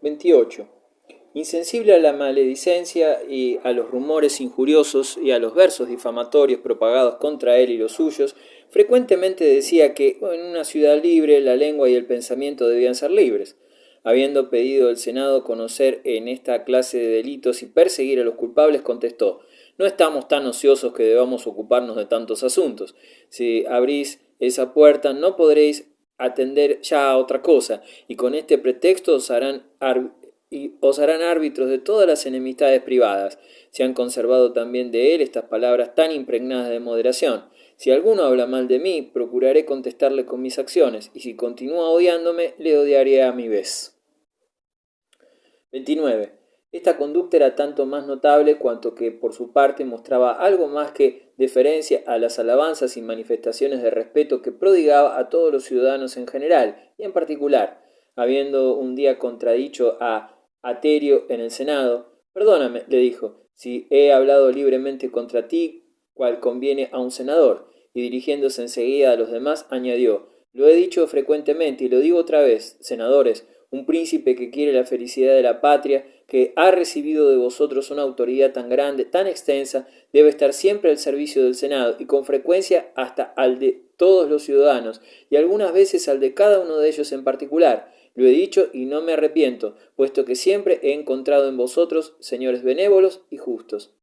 28. Insensible a la maledicencia y a los rumores injuriosos y a los versos difamatorios propagados contra él y los suyos, frecuentemente decía que en una ciudad libre la lengua y el pensamiento debían ser libres. Habiendo pedido el Senado conocer en esta clase de delitos y perseguir a los culpables, contestó: no estamos tan ociosos que debamos ocuparnos de tantos asuntos. Si abrís esa puerta no podréis atender ya a otra cosa, y con este pretexto os harán árbitros de todas las enemistades privadas. Se han conservado también de él estas palabras tan impregnadas de moderación: si alguno habla mal de mí, procuraré contestarle con mis acciones, y si continúa odiándome, le odiaré a mi vez. 29. Esta conducta era tanto más notable cuanto que por su parte mostraba algo más que deferencia a las alabanzas y manifestaciones de respeto que prodigaba a todos los ciudadanos en general y en particular. Habiendo un día contradicho a Aterio en el Senado: perdóname, le dijo, si he hablado libremente contra ti, cual conviene a un senador. Y dirigiéndose enseguida a los demás, añadió: lo he dicho frecuentemente y lo digo otra vez, senadores, un príncipe que quiere la felicidad de la patria, que ha recibido de vosotros una autoridad tan grande, tan extensa, debe estar siempre al servicio del Senado, y con frecuencia hasta al de todos los ciudadanos, y algunas veces al de cada uno de ellos en particular. Lo he dicho y no me arrepiento, puesto que siempre he encontrado en vosotros señores benévolos y justos.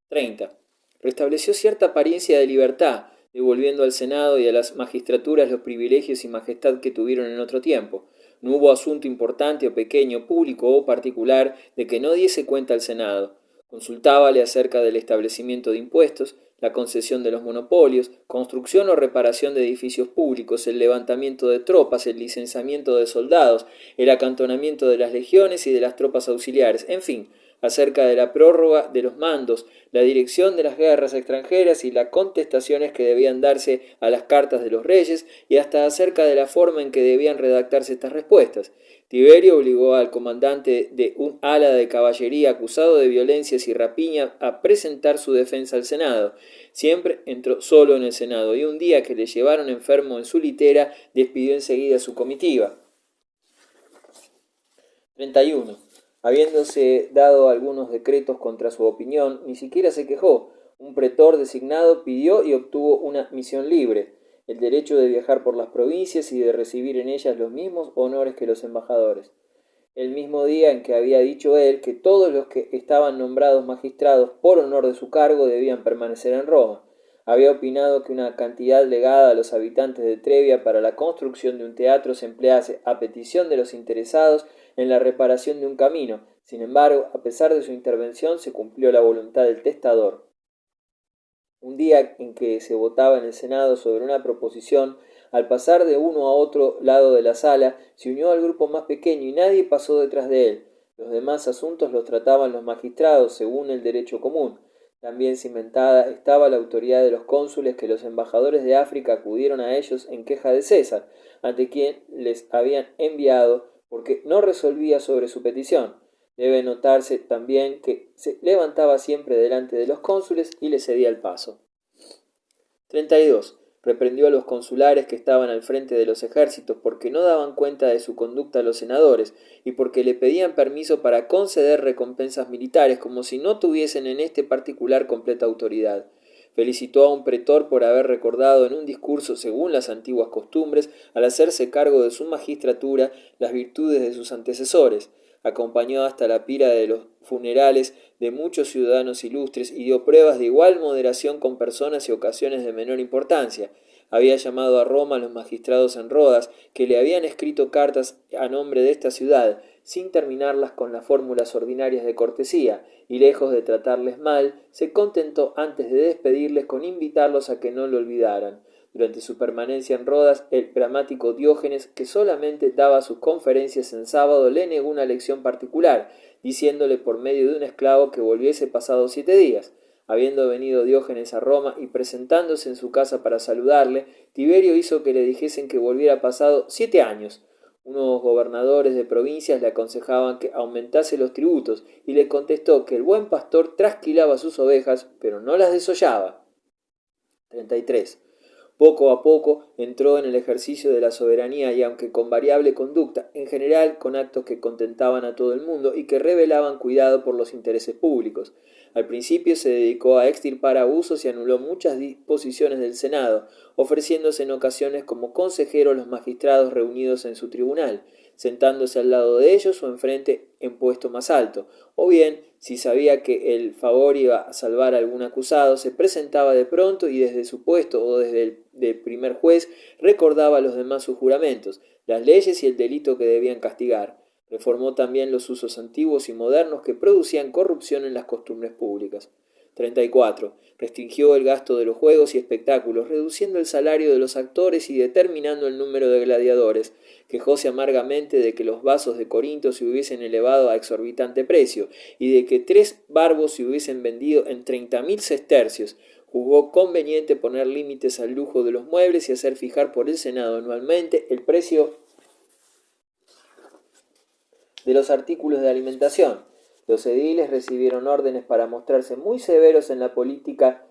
30. Restableció cierta apariencia de libertad, devolviendo al Senado y a las magistraturas los privilegios y majestad que tuvieron en otro tiempo. No hubo asunto importante o pequeño, público o particular, de que no diese cuenta al Senado. Consultábale acerca del establecimiento de impuestos, la concesión de los monopolios, construcción o reparación de edificios públicos, el levantamiento de tropas, el licenciamiento de soldados, el acantonamiento de las legiones y de las tropas auxiliares, en fin, acerca de la prórroga de los mandos, la dirección de las guerras extranjeras y las contestaciones que debían darse a las cartas de los reyes, y hasta acerca de la forma en que debían redactarse estas respuestas. Tiberio obligó al comandante de un ala de caballería acusado de violencias y rapiña a presentar su defensa al Senado. Siempre entró solo en el Senado, y un día que le llevaron enfermo en su litera, despidió enseguida su comitiva. 31. Habiéndose dado algunos decretos contra su opinión, ni siquiera se quejó. Un pretor designado pidió y obtuvo una misión libre, el derecho de viajar por las provincias y de recibir en ellas los mismos honores que los embajadores. El mismo día en que había dicho él que todos los que estaban nombrados magistrados por honor de su cargo debían permanecer en Roma. Había opinado que una cantidad legada a los habitantes de Trevia para la construcción de un teatro se emplease a petición de los interesados en la reparación de un camino. Sin embargo, a pesar de su intervención, se cumplió la voluntad del testador. Un día en que se votaba en el Senado sobre una proposición, al pasar de uno a otro lado de la sala, se unió al grupo más pequeño y nadie pasó detrás de él. Los demás asuntos los trataban los magistrados según el derecho común. También cimentada estaba la autoridad de los cónsules, que los embajadores de África acudieron a ellos en queja de César, ante quien les habían enviado, porque no resolvía sobre su petición. Debe notarse también que se levantaba siempre delante de los cónsules y les cedía el paso. 32. Reprendió a los consulares que estaban al frente de los ejércitos porque no daban cuenta de su conducta a los senadores y porque le pedían permiso para conceder recompensas militares, como si no tuviesen en este particular completa autoridad. Felicitó a un pretor por haber recordado en un discurso, según las antiguas costumbres, al hacerse cargo de su magistratura, las virtudes de sus antecesores. Acompañó hasta la pira de los funerales de muchos ciudadanos ilustres y dio pruebas de igual moderación con personas y ocasiones de menor importancia. Había llamado a Roma a los magistrados en Rodas, que le habían escrito cartas a nombre de esta ciudad, sin terminarlas con las fórmulas ordinarias de cortesía, y lejos de tratarles mal, se contentó antes de despedirles con invitarlos a que no lo olvidaran. Durante su permanencia en Rodas, el gramático Diógenes, que solamente daba sus conferencias en sábado, le negó una lección particular, diciéndole por medio de un esclavo que volviese pasados 7 días. Habiendo venido Diógenes a Roma y presentándose en su casa para saludarle, Tiberio hizo que le dijesen que volviera pasado 7 años. Unos gobernadores de provincias le aconsejaban que aumentase los tributos, y le contestó que el buen pastor trasquilaba sus ovejas, pero no las desollaba. 33. Poco a poco entró en el ejercicio de la soberanía y aunque con variable conducta, en general con actos que contentaban a todo el mundo y que revelaban cuidado por los intereses públicos. Al principio se dedicó a extirpar abusos y anuló muchas disposiciones del Senado, ofreciéndose en ocasiones como consejero a los magistrados reunidos en su tribunal, sentándose al lado de ellos o enfrente en puesto más alto, o bien, si sabía que el favor iba a salvar a algún acusado, se presentaba de pronto y desde su puesto o desde el de primer juez recordaba a los demás sus juramentos, las leyes y el delito que debían castigar. Reformó también los usos antiguos y modernos que producían corrupción en las costumbres públicas. 34. Restringió el gasto de los juegos y espectáculos, reduciendo el salario de los actores y determinando el número de gladiadores. Quejóse amargamente de que los vasos de Corinto se hubiesen elevado a exorbitante precio y de que 3 barbos se hubiesen vendido en 30.000 sestercios. Juzgó conveniente poner límites al lujo de los muebles y hacer fijar por el Senado anualmente el precio de los artículos de alimentación. Los ediles recibieron órdenes para mostrarse muy severos en la política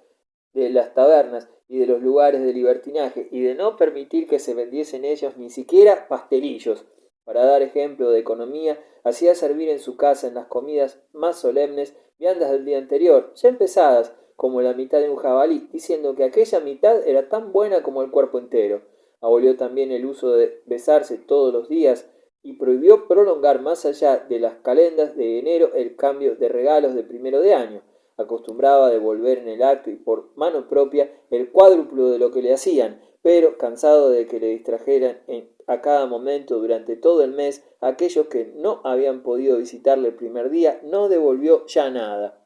de las tabernas y de los lugares de libertinaje y de no permitir que se vendiesen ellos ni siquiera pastelillos. Para dar ejemplo de economía, hacía servir en su casa en las comidas más solemnes viandas del día anterior, ya empezadas, como la mitad de un jabalí, diciendo que aquella mitad era tan buena como el cuerpo entero. Abolió también el uso de besarse todos los días y prohibió prolongar más allá de las calendas de enero el cambio de regalos de primero de año. Acostumbraba a devolver en el acto y por mano propia el cuádruplo de lo que le hacían, pero cansado de que le distrajeran a cada momento durante todo el mes, aquellos que no habían podido visitarle el primer día, no devolvió ya nada.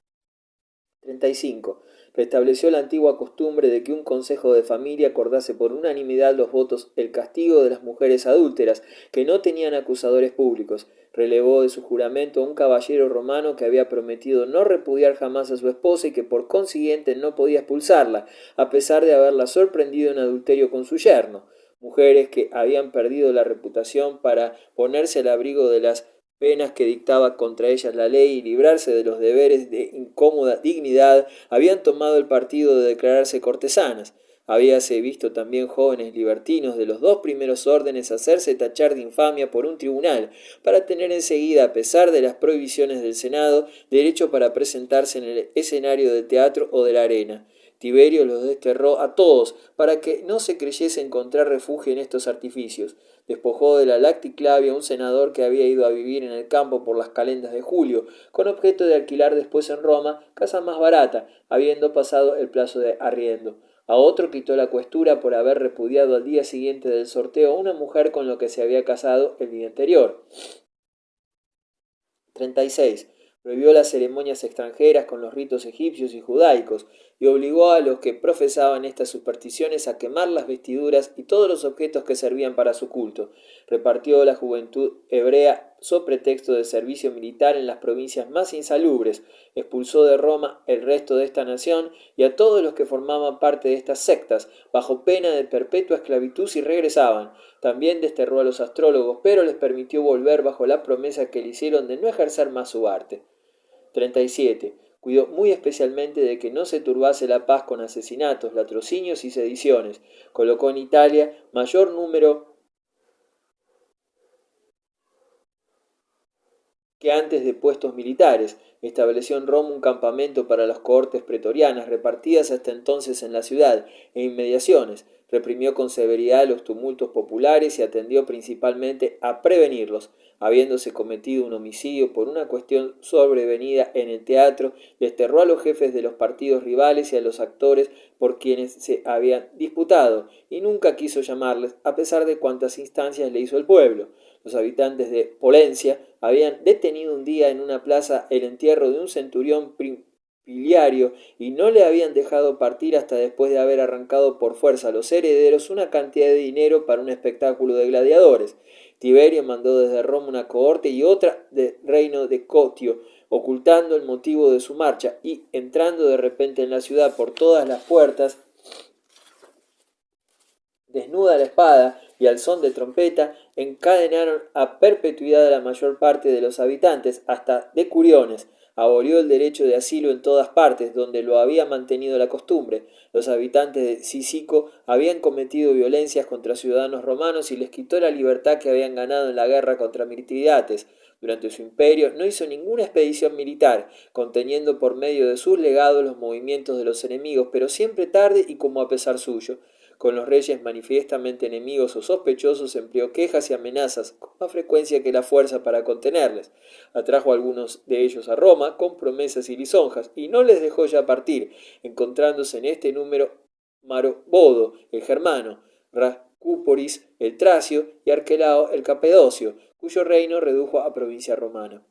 35. Restableció la antigua costumbre de que un consejo de familia acordase por unanimidad los votos el castigo de las mujeres adúlteras, que no tenían acusadores públicos. Relevó de su juramento a un caballero romano que había prometido no repudiar jamás a su esposa y que por consiguiente no podía expulsarla, a pesar de haberla sorprendido en adulterio con su yerno. Mujeres que habían perdido la reputación para ponerse al abrigo de las penas que dictaba contra ellas la ley y librarse de los deberes de incómoda dignidad, habían tomado el partido de declararse cortesanas. Habíase visto también jóvenes libertinos de los 2 primeros órdenes hacerse tachar de infamia por un tribunal, para tener enseguida, a pesar de las prohibiciones del Senado, derecho para presentarse en el escenario del teatro o de la arena. Tiberio los desterró a todos, para que no se creyese encontrar refugio en estos artificios. Despojó de la lacticlavia a un senador que había ido a vivir en el campo por las calendas de julio, con objeto de alquilar después en Roma casa más barata, habiendo pasado el plazo de arriendo. A otro quitó la cuestura por haber repudiado al día siguiente del sorteo a una mujer con la que se había casado el día anterior. 36. Prohibió las ceremonias extranjeras con los ritos egipcios y judaicos, y obligó a los que profesaban estas supersticiones a quemar las vestiduras y todos los objetos que servían para su culto. Repartió la juventud hebrea so pretexto de servicio militar en las provincias más insalubres, expulsó de Roma el resto de esta nación y a todos los que formaban parte de estas sectas, bajo pena de perpetua esclavitud si regresaban. También desterró a los astrólogos, pero les permitió volver bajo la promesa que le hicieron de no ejercer más su arte. 37. Cuidó muy especialmente de que no se turbase la paz con asesinatos, latrocinios y sediciones. Colocó en Italia mayor número que antes de puestos militares. Estableció en Roma un campamento para las cohortes pretorianas, repartidas hasta entonces en la ciudad e inmediaciones. Reprimió con severidad los tumultos populares y atendió principalmente a prevenirlos. Habiéndose cometido un homicidio por una cuestión sobrevenida en el teatro, desterró a los jefes de los partidos rivales y a los actores por quienes se habían disputado, y nunca quiso llamarles, a pesar de cuantas instancias le hizo el pueblo. Los habitantes de Polencia habían detenido un día en una plaza el entierro de un centurión priliario y no le habían dejado partir hasta después de haber arrancado por fuerza a los herederos una cantidad de dinero para un espectáculo de gladiadores. Tiberio mandó desde Roma una cohorte y otra del reino de Cotio, ocultando el motivo de su marcha, y entrando de repente en la ciudad por todas las puertas, desnuda la espada y al son de trompeta, encadenaron a perpetuidad a la mayor parte de los habitantes, hasta decuriones, abolió el derecho de asilo en todas partes donde lo había mantenido la costumbre. Los habitantes de Cícico habían cometido violencias contra ciudadanos romanos y les quitó la libertad que habían ganado en la guerra contra Mitridates. Durante su imperio no hizo ninguna expedición militar, conteniendo por medio de sus legados los movimientos de los enemigos, pero siempre tarde y como a pesar suyo. Con los reyes manifiestamente enemigos o sospechosos empleó quejas y amenazas con más frecuencia que la fuerza para contenerles. Atrajo a algunos de ellos a Roma con promesas y lisonjas, y no les dejó ya partir, encontrándose en este número Marobodo, el germano, Racúporis, el tracio, y Arquelao, el capadocio, cuyo reino redujo a provincia romana.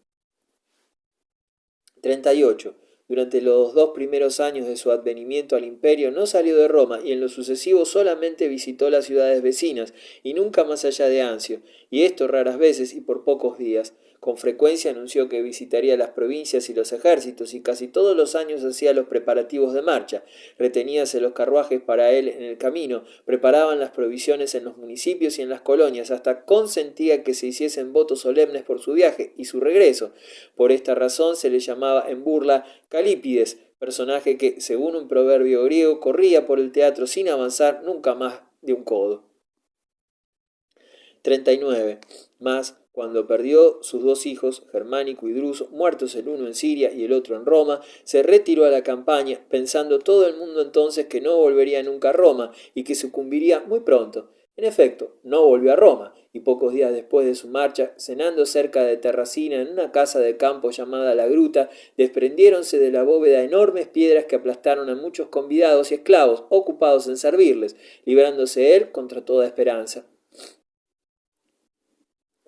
38. Durante los 2 primeros años de su advenimiento al imperio no salió de Roma y en lo sucesivo solamente visitó las ciudades vecinas y nunca más allá de Anzio, y esto raras veces y por pocos días. Con frecuencia anunció que visitaría las provincias y los ejércitos y casi todos los años hacía los preparativos de marcha. Reteníase los carruajes para él en el camino, preparaban las provisiones en los municipios y en las colonias, hasta consentía que se hiciesen votos solemnes por su viaje y su regreso. Por esta razón se le llamaba en burla Calípides, personaje que, según un proverbio griego, corría por el teatro sin avanzar nunca más de un codo. 39. Mas, cuando perdió sus 2 hijos, Germánico y Druso, muertos el uno en Siria y el otro en Roma, se retiró a la campaña, pensando todo el mundo entonces que no volvería nunca a Roma y que sucumbiría muy pronto. En efecto, no volvió a Roma, y pocos días después de su marcha, cenando cerca de Terracina en una casa de campo llamada La Gruta, desprendiéronse de la bóveda enormes piedras que aplastaron a muchos convidados y esclavos ocupados en servirles, librándose él contra toda esperanza.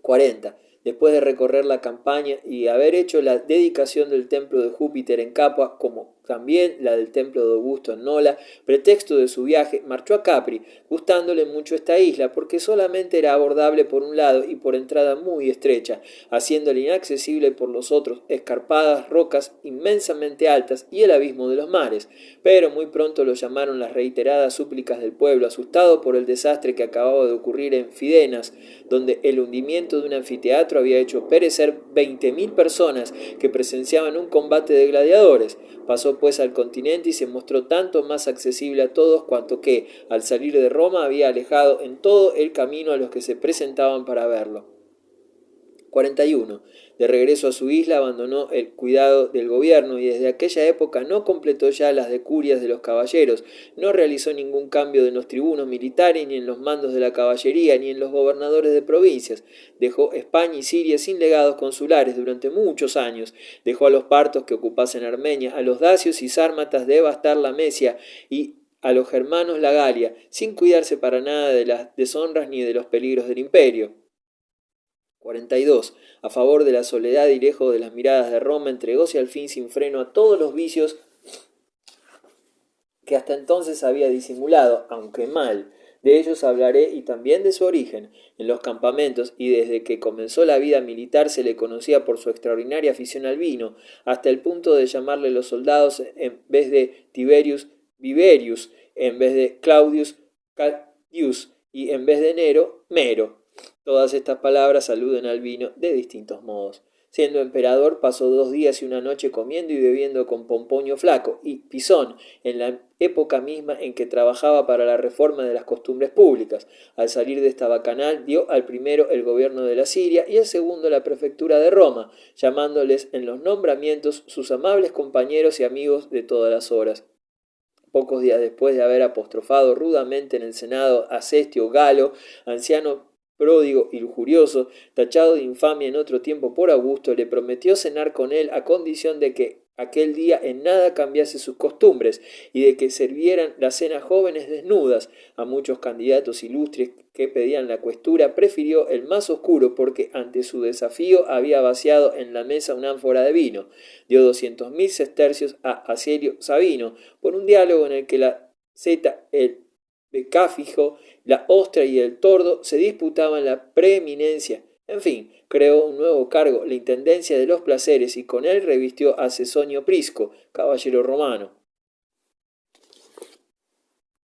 40. Después de recorrer la campaña y haber hecho la dedicación del templo de Júpiter en Capua, como también la del templo de Augusto en Nola, pretexto de su viaje, marchó a Capri, gustándole mucho esta isla, porque solamente era abordable por un lado y por entrada muy estrecha, haciéndole inaccesible por los otros escarpadas rocas inmensamente altas y el abismo de los mares. Pero muy pronto lo llamaron las reiteradas súplicas del pueblo, asustado por el desastre que acababa de ocurrir en Fidenas, donde el hundimiento de un anfiteatro había hecho perecer 20.000 personas que presenciaban un combate de gladiadores. Pasó pues al continente y se mostró tanto más accesible a todos cuanto que, al salir de Roma, había alejado en todo el camino a los que se presentaban para verlo. 41. De regreso a su isla abandonó el cuidado del gobierno y desde aquella época no completó ya las decurias de los caballeros, no realizó ningún cambio en los tribunos militares, ni en los mandos de la caballería, ni en los gobernadores de provincias. Dejó España y Siria sin legados consulares durante muchos años. Dejó a los partos que ocupasen Armenia, a los dacios y sármatas devastar la Mesia y a los germanos la Galia, sin cuidarse para nada de las deshonras ni de los peligros del imperio. 42. A favor de la soledad y lejos de las miradas de Roma, entregóse al fin sin freno a todos los vicios que hasta entonces había disimulado, aunque mal. De ellos hablaré y también de su origen. En los campamentos y desde que comenzó la vida militar se le conocía por su extraordinaria afición al vino, hasta el punto de llamarle los soldados en vez de Tiberius Viverius, en vez de Claudius Catius y en vez de Nero Mero. Todas estas palabras aluden al vino de distintos modos. Siendo emperador, pasó 2 días y una noche comiendo y bebiendo con Pomponio Flaco y Pisón, en la época misma en que trabajaba para la reforma de las costumbres públicas. Al salir de esta bacanal, dio al primero el gobierno de la Siria y al segundo la prefectura de Roma, llamándoles en los nombramientos sus amables compañeros y amigos de todas las horas. Pocos días después de haber apostrofado rudamente en el Senado a Cestio Galo, anciano pródigo y lujurioso, tachado de infamia en otro tiempo por Augusto, le prometió cenar con él a condición de que aquel día en nada cambiase sus costumbres y de que servieran la cena jóvenes desnudas. A muchos candidatos ilustres que pedían la cuestura prefirió el más oscuro porque ante su desafío había vaciado en la mesa una ánfora de vino. Dio 200.000 sestercios a Aselio Sabino por un diálogo en el que la zeta, el becáfijo, la ostra y el tordo se disputaban la preeminencia. En fin, creó un nuevo cargo, la intendencia de los placeres, y con él revistió a Cesonio Prisco, caballero romano.